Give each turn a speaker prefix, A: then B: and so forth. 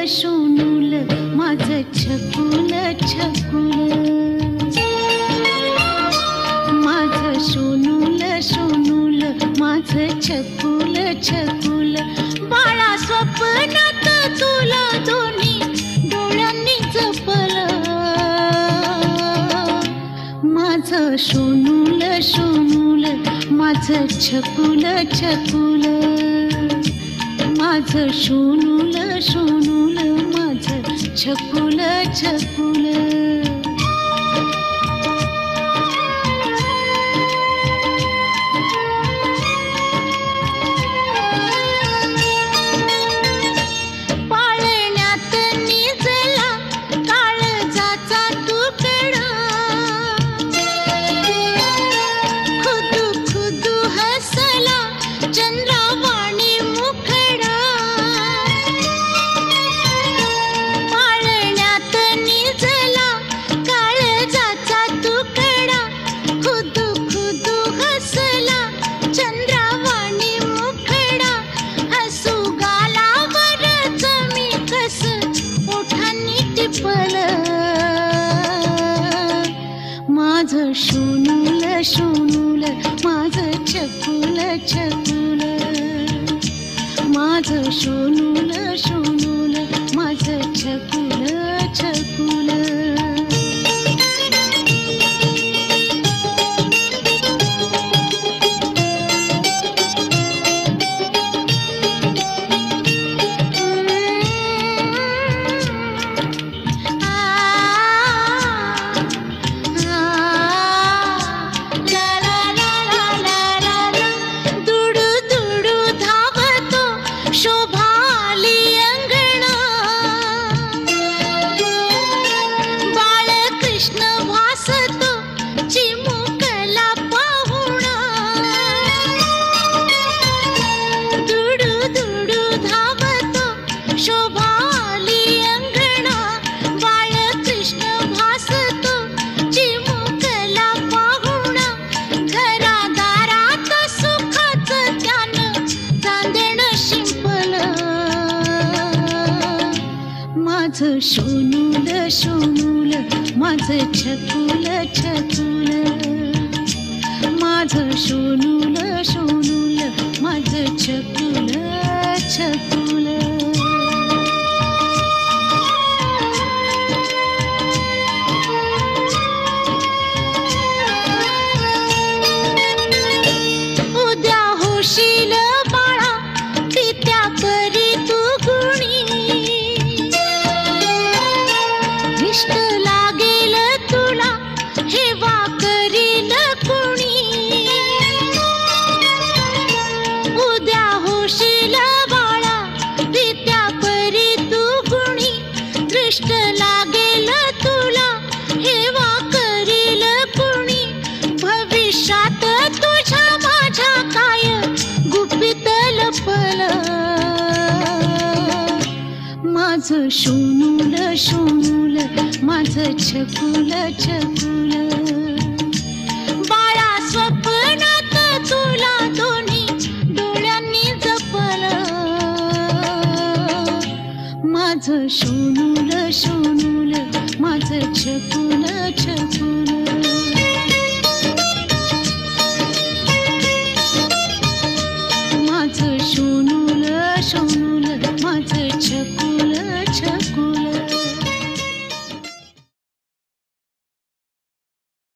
A: शोनूल माझं छकुल छकुल, माझं शोनूल शोनूल माझं छकुल छकुल, बाळा स्वप्नात तुला दोन्ही डोळ्यांनी जपलं, माझं शोनूल शोनूल माझं छकुल छकुल, माझं शोनूल शोनूल माझं छकुल छकुल. पाळण्यात निजला काळजाचा तुकडा, खुदू खुदू हसला चंद्रावाणी मुखडा, पाळण्यात निजला काळजाचा तुकडा, खुदू खुदू हसला चंद्रावाणी मुखडा, हसू गालावरच मी कस ओठांनी टिपलं, माझं शोनूल शोनूल माझं छकुल छकुल, माझं शोनूल शोनूल माझं छकुल छकुल. माझं शोनूल शोनूल माझं छकुल छकुल, माझं शोनूल शोनूल माझं छकुल छकुल. उद्या होशील बाळा पित्या करी तू गुणी, इष्ट लागेल तुला हेवा करील कुणी, उद्या होशील बाळा पित्या करी तू गुणी, दृष्ट लागेल तुला हेवा करील कुणी, भविष्यात तुझ्या माझ्या काय गुपित लपलं, माझं शोनूल शोनूल माझं छकुल छकुल, बाळा स्वप्नात तुला दोन्ही डोळ्यांनी जपलं, माझं शोनूल शोनूल माझं छकुल छकुल.